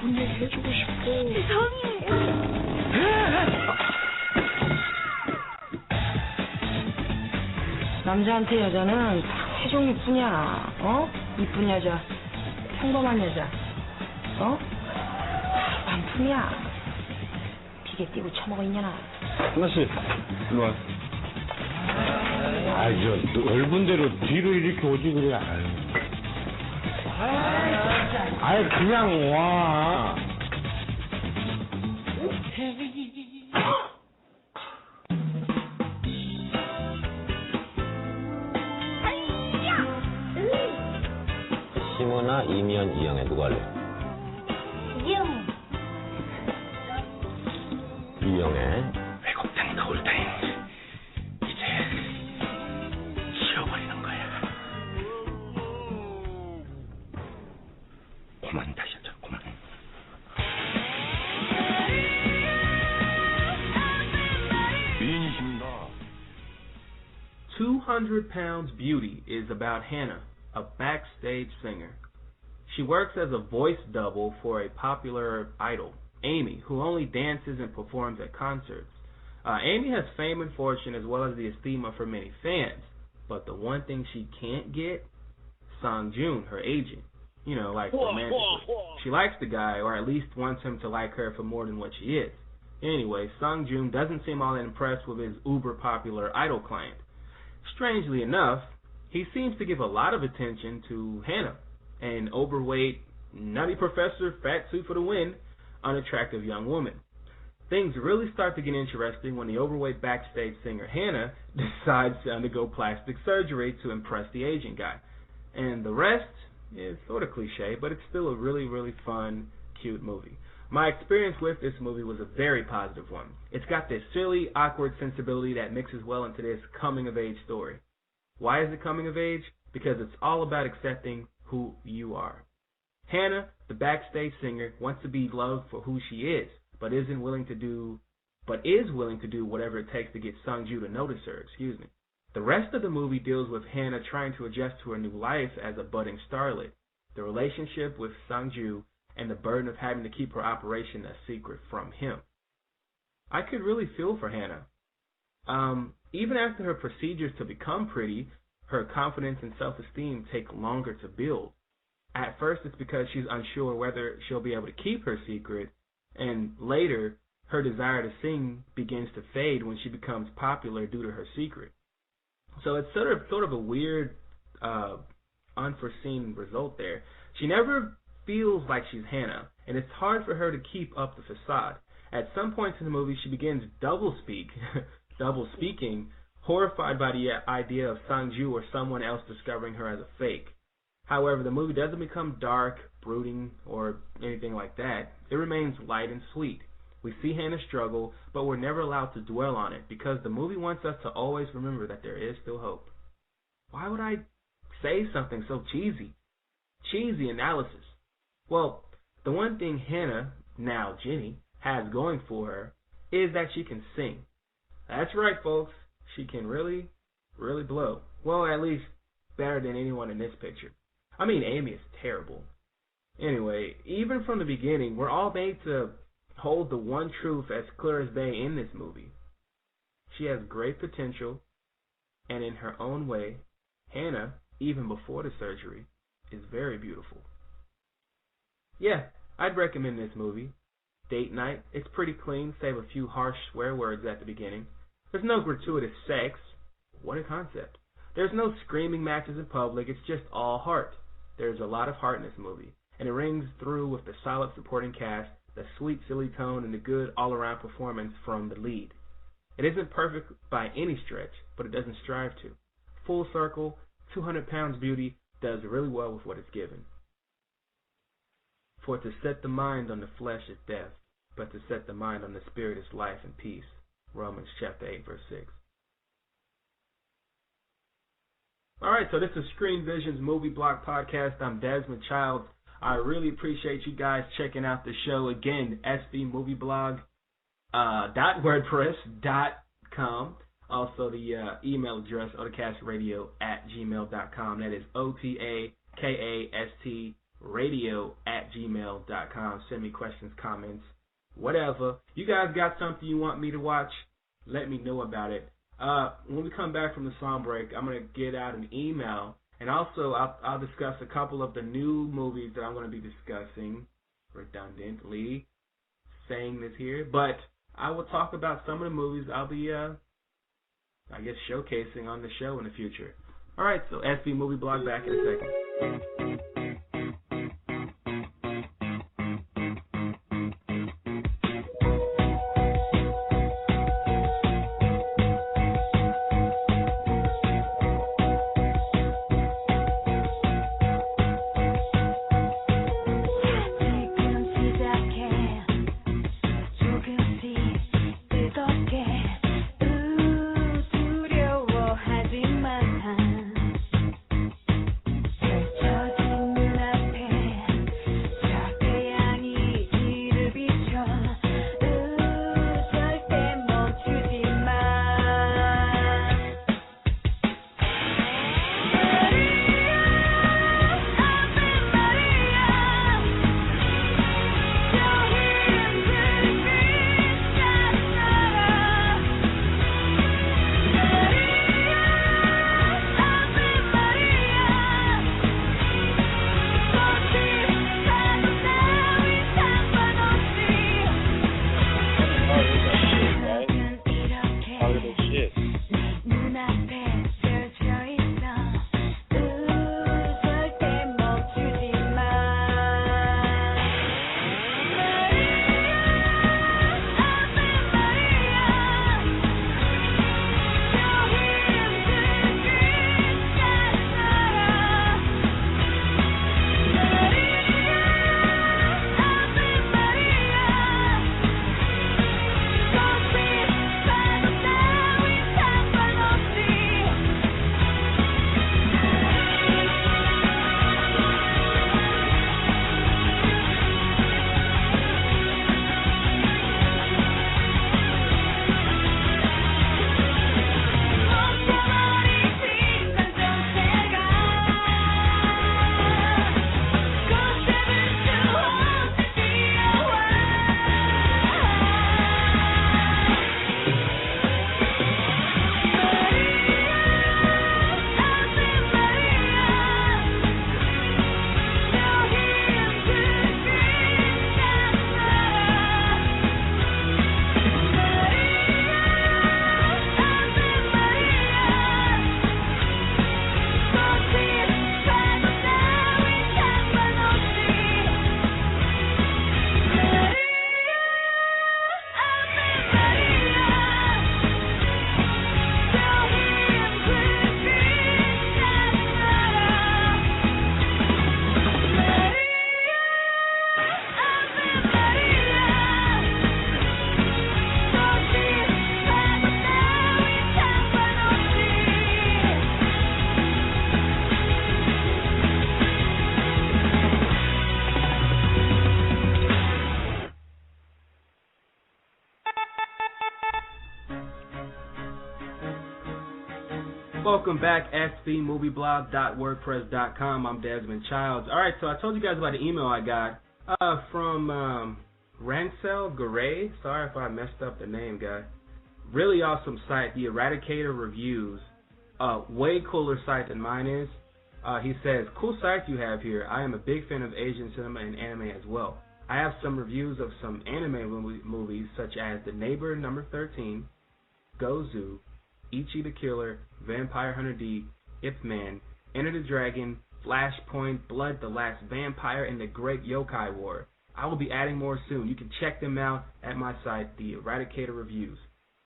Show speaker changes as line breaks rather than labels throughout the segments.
좋은 얘기 해주고 싶어.
세상에.
남자한테 여자는 세 종류뿐이야. 이쁜 여자, 평범한 여자, 반품이야. 비계 띄고 처먹어 있냐나.
하나씩 일로 와. 저 넓은 데로 뒤로 이렇게 오지 그래. 그냥 와.
심은아, 이미연, 이영애 누구 할래? 이영애.
외국당 나올 타임. 이제 지워버리는 거야. 그만 다시 하자. 그만. 미인이십니다.
200 Pounds Beauty is about Hannah, a backstage singer. She works as a voice double for a popular idol, Amy, who only dances and performs at concerts. Amy has fame and fortune as well as the esteem of her many fans, but the one thing she can't get, Sung-joon, her agent, like romantically. She likes the guy, or at least wants him to like her for more than what she is. Anyway, Sung-joon doesn't seem all that impressed with his uber-popular idol client. Strangely enough, he seems to give a lot of attention to Hannah, an overweight, nutty professor, fat suit for the win, unattractive young woman. Things really start to get interesting when the overweight backstage singer Hannah decides to undergo plastic surgery to impress the agent guy. And the rest is sort of cliche, but it's still a really, really fun, cute movie. My experience with this movie was a very positive one. It's got this silly, awkward sensibility that mixes well into this coming-of-age story. Why is it coming of age? Because it's all about accepting who you are. Hannah, the backstage singer, wants to be loved for who she is, but is willing to do whatever it takes to get Sung-ju to notice her. The rest of the movie deals with Hannah trying to adjust to her new life as a budding starlet, the relationship with Sung-ju, and the burden of having to keep her operation a secret from him. I could really feel for Hannah. Even after her procedures to become pretty, her confidence and self-esteem take longer to build. At first, it's because she's unsure whether she'll be able to keep her secret, and later, her desire to sing begins to fade when she becomes popular due to her secret. So it's sort of a weird, unforeseen result there. She never feels like she's Hannah, and it's hard for her to keep up the facade. At some points in the movie, she begins double speaking, horrified by the idea of Sung-ju or someone else discovering her as a fake. However, the movie doesn't become dark, brooding, or anything like that. It remains light and sweet. We see Hannah struggle, but we're never allowed to dwell on it because the movie wants us to always remember that there is still hope. Why would I say something so cheesy? Cheesy analysis. Well, the one thing Hannah, now Jenny, has going for her is that she can sing. That's right, folks. She can really, really blow. Well, at least better than anyone in this picture. I mean, Amy is terrible. Anyway, even from the beginning, we're all made to hold the one truth as clear as day in this movie. She has great potential, and in her own way, Hannah, even before the surgery, is very beautiful. Yeah, I'd recommend this movie. Date night, it's pretty clean, save a few harsh swear words at the beginning. There's no gratuitous sex. What a concept. There's no screaming matches in public, it's just all heart. There's a lot of heart in this movie, and it rings through with the solid supporting cast, the sweet, silly tone, and the good all-around performance from the lead. It isn't perfect by any stretch, but it doesn't strive to. Full circle, 200 Pounds Beauty does really well with what it's given. For to set the mind on the flesh is death, but to set the mind on the spirit is life and peace. Romans chapter 8, verse 6. Alright, so this is Screen Vision's Movie Block Podcast. I'm Desmond Childs. I really appreciate you guys checking out the show. Again, svmovieblog.wordpress.com. Also the email address, otacasradio@gmail.com. That is radio@gmail.com. Send me questions, comments, whatever. You guys got something you want me to watch? Let me know about it. When we come back from the song break, I'm going to get out an email, and also I'll discuss a couple of the new movies that I'm going to be discussing, redundantly saying this here, but I will talk about some of the movies I'll be, showcasing on the show in the future. All right, so SB Movie Blog back in a second. Welcome back, svmovieblog.wordpress.com. I'm Desmond Childs. All right, so I told you guys about the email I got from Rancel Garay. Sorry if I messed up the name, guy. Really awesome site, the Eradicator Reviews. Way cooler site than mine is. He says, cool site you have here. I am a big fan of Asian cinema and anime as well. I have some reviews of some anime movies such as The Neighbor No. 13, Gozu, Ichi the Killer, Vampire Hunter D, Ip Man, Enter the Dragon, Flashpoint, Blood the Last Vampire, and The Great Yokai War. I will be adding more soon. You can check them out at my site, The Eradicator Reviews.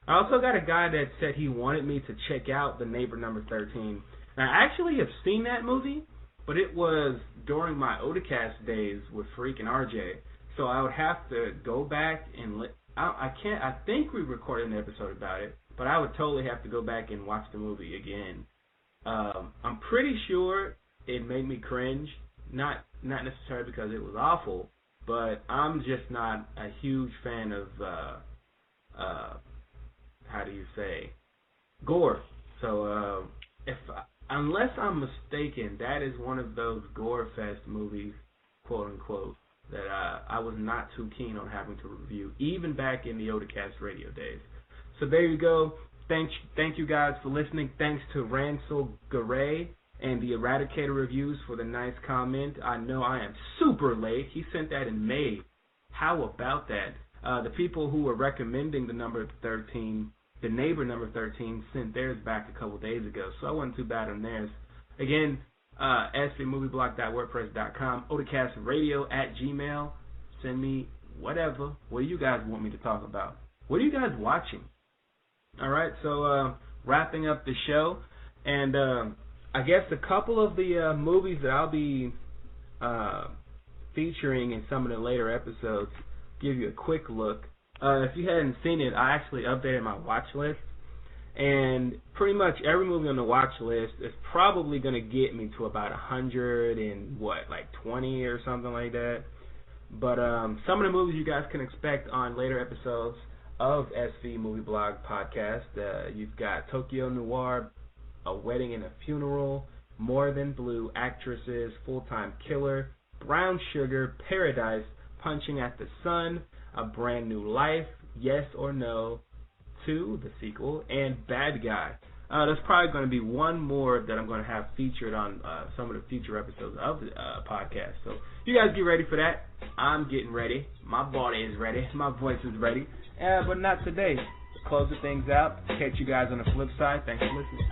I also got a guy that said he wanted me to check out The Neighbor No. 13. Now, I actually have seen that movie, but it was during my Otakast days with Freak and RJ. So I would have to go back and I think we recorded an episode about it, but I would totally have to go back and watch the movie again. I'm pretty sure it made me cringe, not necessarily because it was awful, but I'm just not a huge fan of gore. So unless I'm mistaken, that is one of those gore fest movies quote unquote, that I was not too keen on having to review, even back in the Otacast radio days. So there you go. Thank you guys for listening. Thanks to Ransel Garay and the Eradicator Reviews for the nice comment. I know I am super late. He sent that in May. How about that? The people who were recommending the number 13, the neighbor number 13, sent theirs back a couple days ago, so I wasn't too bad on theirs. Again, svmovieblog.wordpress.com, otacastradio@gmail. Send me whatever. What do you guys want me to talk about? What are you guys watching? All right, so wrapping up the show, and I guess a couple of the movies that I'll be featuring in some of the later episodes, give you a quick look. If you hadn't seen it, I actually updated my watch list, and pretty much every movie on the watch list is probably going to get me to about 120 or something like that. But some of the movies you guys can expect on later episodes of SV Movie Blog Podcast, you've got Tokyo Noir, A Wedding and a Funeral, More Than Blue, Actresses, Full-Time Killer, Brown Sugar, Paradise, Punching at the Sun, A Brand New Life, Yes or No 2, the sequel, and Bad Guy. There's probably going to be one more that I'm going to have featured on some of the future episodes of the podcast. So you guys get ready for that. I'm getting ready. My body is ready. My voice is ready. But not today. Closing things out. Catch you guys on the flip side. Thanks for listening.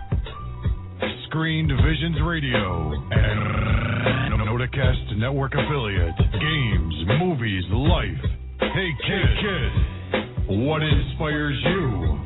Screen Divisions Radio and Notacast Network affiliate. Games, movies, life. Hey kid, what inspires you?